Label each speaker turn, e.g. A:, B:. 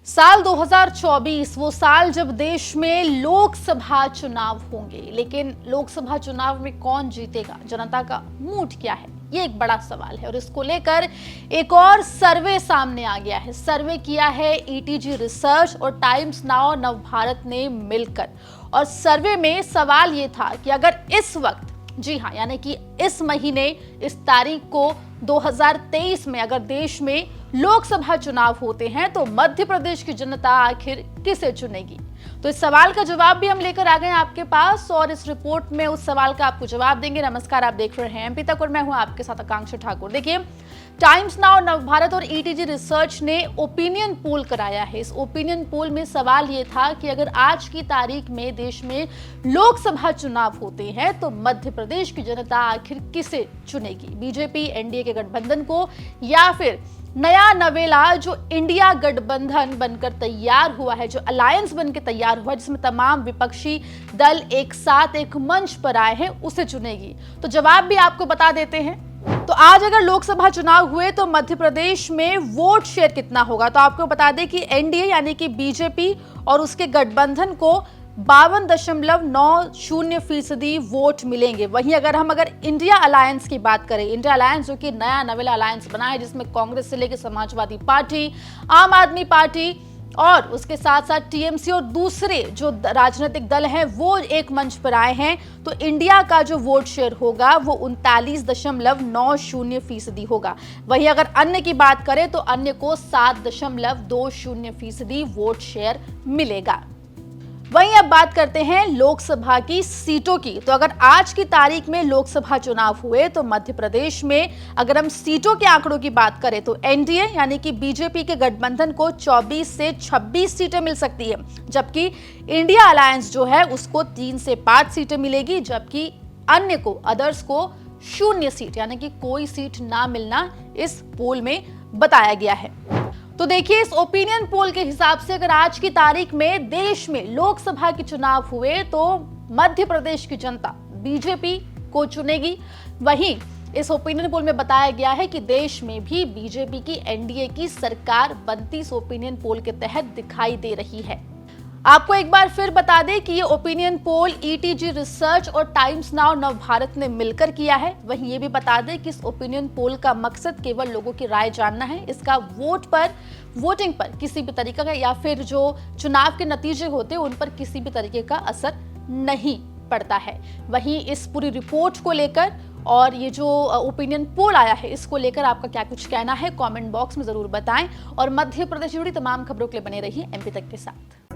A: साल 2024 वो साल जब देश में लोकसभा चुनाव होंगे, लेकिन लोकसभा चुनाव में कौन जीतेगा, जनता का मूड क्या है, ये एक बड़ा सवाल है। और इसको लेकर एक और सर्वे सामने आ गया है। सर्वे किया है ईटीजी रिसर्च और टाइम्स नाउ नवभारत ने मिलकर। और सर्वे में सवाल ये था कि अगर इस वक्त, जी हाँ, यानी कि इस महीने, इस तारीख को 2023 में अगर देश में लोकसभा चुनाव होते हैं तो मध्य प्रदेश की जनता आखिर किसे चुनेगी। तो इस सवाल का जवाब भी हम लेकर आ गए हैं आपके पास और इस रिपोर्ट में उस सवाल का आपको जवाब देंगे। नमस्कार, आप देख रहे हैं एमपी तक और मैं हूं आपके साथ आकांक्षा ठाकुर। देखिए, टाइम्स नाउ नवभारत और ईटीजी रिसर्च ने ओपिनियन पोल कराया है। इस ओपिनियन पोल में सवाल ये था कि अगर आज की तारीख में देश में लोकसभा चुनाव होते हैं तो मध्य प्रदेश की जनता आखिर किसे चुनेगी, बीजेपी एनडीए के गठबंधन को या फिर नया नवेला जो इंडिया गठबंधन बनकर तैयार हुआ है, जो अलायंस बनकर तैयार हुआ है, जिसमें तमाम विपक्षी दल एक साथ एक मंच पर आए हैं, उसे चुनेगी। तो जवाब भी आपको बता देते हैं। तो आज अगर लोकसभा चुनाव हुए तो मध्य प्रदेश में वोट शेयर कितना होगा, तो आपको बता दें कि एनडीए यानी कि बीजेपी और उसके गठबंधन को 52.90% वोट मिलेंगे। वहीं अगर इंडिया अलायंस की बात करें, इंडिया अलायंस जो कि नया नवेला अलायंस बना है, जिसमें कांग्रेस से लेकर समाजवादी पार्टी, आम आदमी पार्टी और उसके साथ साथ टीएमसी और दूसरे जो राजनीतिक दल हैं वो एक मंच पर आए हैं, तो इंडिया का जो वोट शेयर होगा वो 39.90% होगा। वहीं अगर अन्य की बात करें तो अन्य को 7.20% वोट शेयर मिलेगा। वहीं अब बात करते हैं लोकसभा की सीटों की। तो अगर आज की तारीख में लोकसभा चुनाव हुए तो मध्य प्रदेश में अगर हम सीटों के आंकड़ों की बात करें तो एनडीए यानी कि बीजेपी के गठबंधन को 24 से 26 सीटें मिल सकती है, जबकि इंडिया अलायंस जो है उसको 3 से 5 सीटें मिलेगी, जबकि अन्य को, अदर्स को 0 सीट यानी कि कोई सीट ना मिलना इस पोल में बताया गया है। तो देखिए, इस ओपिनियन पोल के हिसाब से अगर आज की तारीख में देश में लोकसभा के चुनाव हुए तो मध्य प्रदेश की जनता बीजेपी को चुनेगी। वहीं इस ओपिनियन पोल में बताया गया है कि देश में भी बीजेपी की एनडीए की सरकार बनती इस ओपिनियन पोल के तहत दिखाई दे रही है। आपको एक बार फिर बता दें कि ये ओपिनियन पोल ईटीजी रिसर्च और टाइम्स नाउ नवभारत ने मिलकर किया है। वहीं ये भी बता दें कि इस ओपिनियन पोल का मकसद केवल लोगों की राय जानना है। इसका वोटिंग पर किसी भी तरीके का या फिर जो चुनाव के नतीजे होते हैं उन पर किसी भी तरीके का असर नहीं पड़ता है। वहीं इस पूरी रिपोर्ट को लेकर और ये जो ओपिनियन पोल आया है इसको लेकर आपका क्या कुछ कहना है, कमेंट बॉक्स में जरूर बताएं और मध्य प्रदेश से जुड़ी तमाम खबरों के लिए बने रहिए एमपी तक के साथ।